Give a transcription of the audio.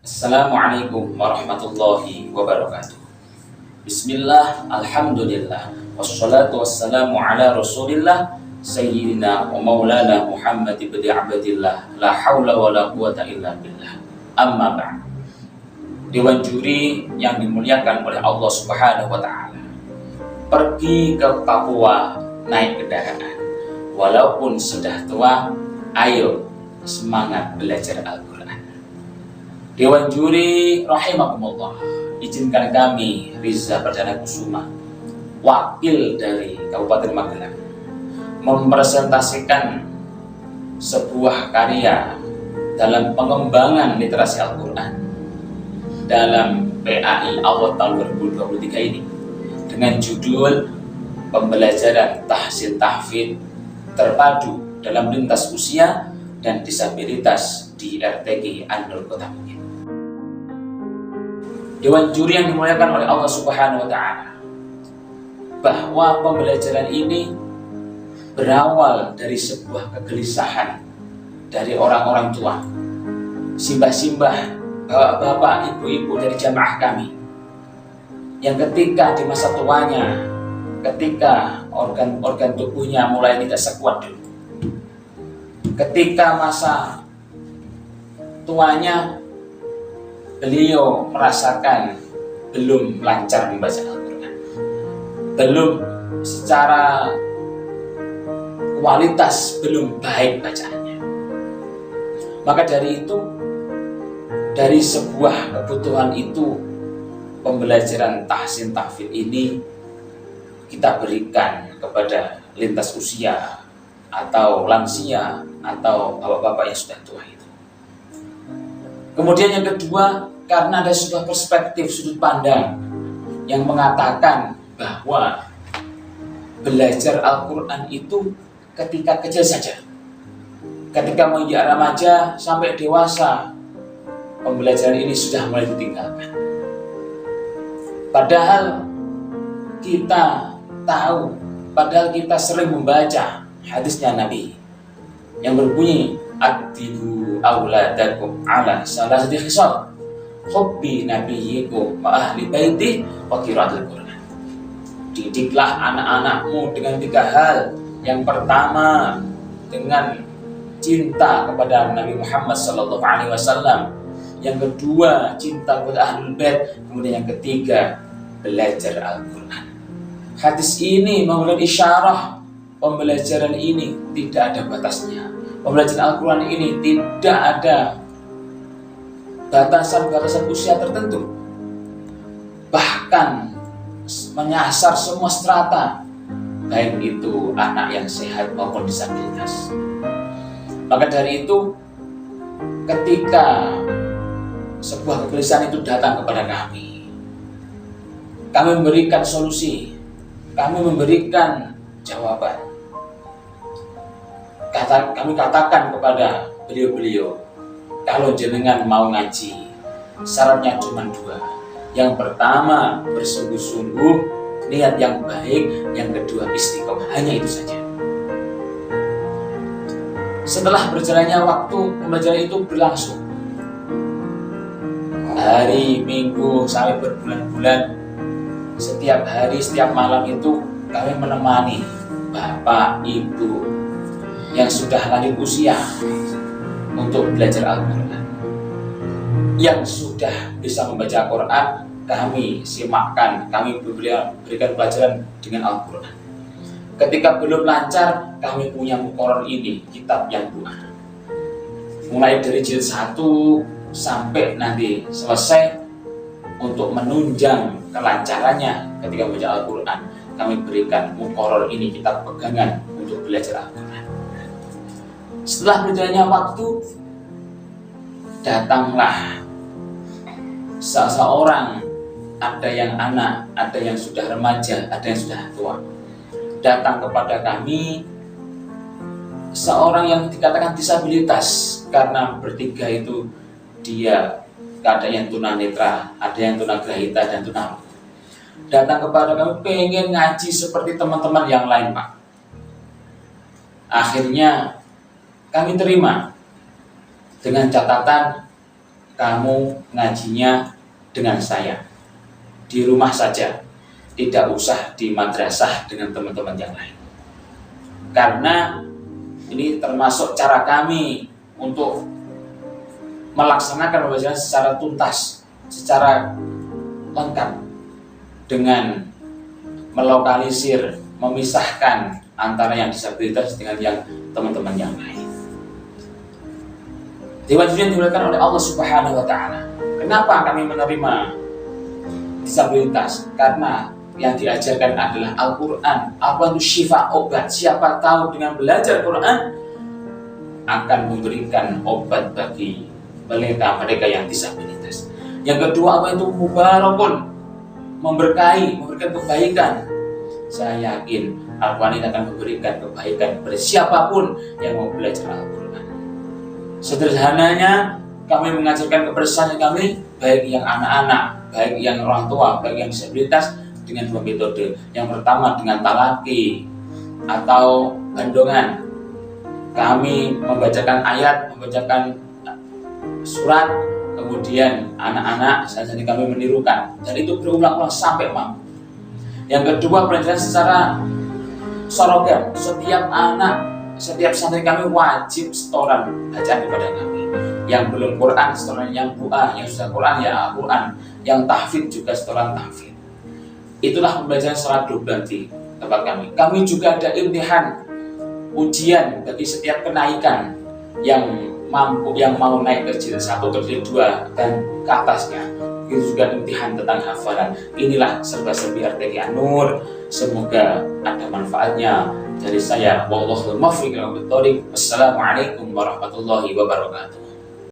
Assalamualaikum warahmatullahi wabarakatuh. Bismillah, alhamdulillah, wassalatu wassalamu ala rasulillah Sayyidina wa maulana Muhammad ibn Abdillah, la hawla wa la quwata illa billah. Amma ba'd. Dewan juri yang dimuliakan oleh Allah Subhanahu wa ta'ala, pergi ke Papua naik kendaraan. Walaupun sudah tua, ayo semangat belajar Al-Quran. Dewan juri rahimakumullah, izinkan kami Riza Perdana Kusuma, wakil dari Kabupaten Magelang, mempresentasikan sebuah karya dalam pengembangan literasi Al-Quran dalam PAI Awal tahun 2023 ini dengan judul Pembelajaran Tahsin Tahfidz Terpadu dalam Lintas Usia dan Disabilitas di RTG An-Nur Kota Bukit. Dewan juri yang dimuliakan oleh Allah Subhanahu wa ta'ala, bahwa pembelajaran ini berawal dari sebuah kegelisahan dari orang-orang tua, simbah-simbah, bapak-bapak, ibu-ibu dari jamaah kami, yang ketika di masa tuanya, ketika organ-organ tubuhnya mulai tidak sekuat dulu, ketika masa tuanya beliau merasakan belum lancar membaca Al-Quran, belum secara kualitas belum baik bacaannya. Maka dari itu, dari sebuah kebutuhan itu, pembelajaran tahsin tahfidz ini kita berikan kepada lintas usia atau lansia atau bapak-bapak yang sudah tua itu. Kemudian yang kedua, karena ada sebuah perspektif sudut pandang yang mengatakan bahwa belajar Al-Quran itu ketika kecil saja, ketika menginjak remaja sampai dewasa, pembelajaran ini sudah mulai ditinggalkan. Padahal kita tahu, padahal kita sering membaca hadisnya Nabi yang berbunyi, "Addibu auladakum ala salasati khisal, hubbi nabiyyikum wa ahli baiti wa qiraatul Qur'an." Didiklah anak-anakmu dengan 3 hal. Yang pertama, dengan cinta kepada Nabi Muhammad SAW. Yang kedua, cinta kepada ahlul bait. Kemudian yang ketiga, belajar Al-Quran. Hadis ini memberikan isyarah pembelajaran ini tidak ada batasnya. Pembelajaran Al-Quran ini tidak ada batasan-batasan usia tertentu, bahkan menyasar semua strata, baik itu anak yang sehat maupun disabilitas. Maka dari itu, ketika sebuah kegelisahan itu datang kepada kami memberikan solusi, kami memberikan jawaban. Kami katakan kepada beliau-beliau, kalau jenengan mau ngaji, syaratnya cuma 2. Yang pertama, bersungguh-sungguh, niat yang baik. Yang kedua, istiqomah. Hanya itu saja. Setelah berjalannya waktu, pembelajaran itu berlangsung hari, minggu, sampai berbulan-bulan. Setiap hari, setiap malam itu kami menemani bapak, ibu yang sudah lanjut usia untuk belajar Al-Quran. Yang sudah bisa membaca Al-Quran, kami simakkan, kami berikan pelajaran dengan Al-Quran. Ketika belum lancar, kami punya muqarrar ini, kitab yang buah, mulai dari jilid 1 sampai nanti selesai. Untuk menunjang kelancarannya ketika membaca Al-Quran, kami berikan muqarrar ini, kitab pegangan untuk belajar Al-Quran. Setelah berjalannya waktu, datanglah seseorang, ada yang anak, ada yang sudah remaja, ada yang sudah tua, datang kepada kami. Seorang yang dikatakan disabilitas, karena bertiga itu dia ada yang tunanetra, ada yang tunagrahita, dan tunarungu. Datang kepada kami pengen ngaji seperti teman-teman yang lain, Pak. Akhirnya kami terima dengan catatan kamu ngajinya dengan saya di rumah saja, tidak usah di madrasah dengan teman-teman yang lain. Karena ini termasuk cara kami untuk melaksanakan pembelajaran secara tuntas, secara lengkap, dengan melokalisir, memisahkan antara yang disabilitas dengan yang teman-teman yang lain. Dewan Juri yang dimuliakan oleh Allah Subhanahu wa Ta'ala. Kenapa kami menerima disabilitas? Karena yang diajarkan adalah Al-Quran. Al-Quran itu syifa, obat. Siapa tahu dengan belajar Quran akan memberikan obat bagi mereka yang disabilitas. Yang kedua, apa itu mubarakun, memberkahi, memberikan kebaikan. Saya yakin Al-Quran ini akan memberikan kebaikan kepada siapapun yang mau belajar Al-Quran. Sederhananya, kami mengajarkan kebersamaan kami, baik yang anak-anak, baik yang orang tua, baik yang disabilitas, dengan dua metode. Yang pertama dengan talaki atau bandongan. Kami membacakan ayat, membacakan surat, kemudian anak-anak saat ini kami menirukan, dan itu berulang-ulang sampai mampu. Yang kedua, pelajaran secara sorogan. Setiap anak, setiap santri kami wajib setoran bacaan kepada kami. Yang belum Quran setoran yang buah, yang sudah Quran ya Al-Quran, yang tahfidz juga setoran tahfidz. Itulah pembelajaran secara double di tempat kami. Kami juga ada imtihan, ujian bagi setiap kenaikan yang mampu, yang mau naik ke jilid 1 ke jilid 2 dan ke atasnya. Itu juga imtihan tentang hafalan. Inilah serba-serbi RTQ An-Nur. Semoga ada manfaatnya. Dari saya, wallahul muwaffiq ila aqwamit thoriq. Wassalamualaikum warahmatullahi wabarakatuh.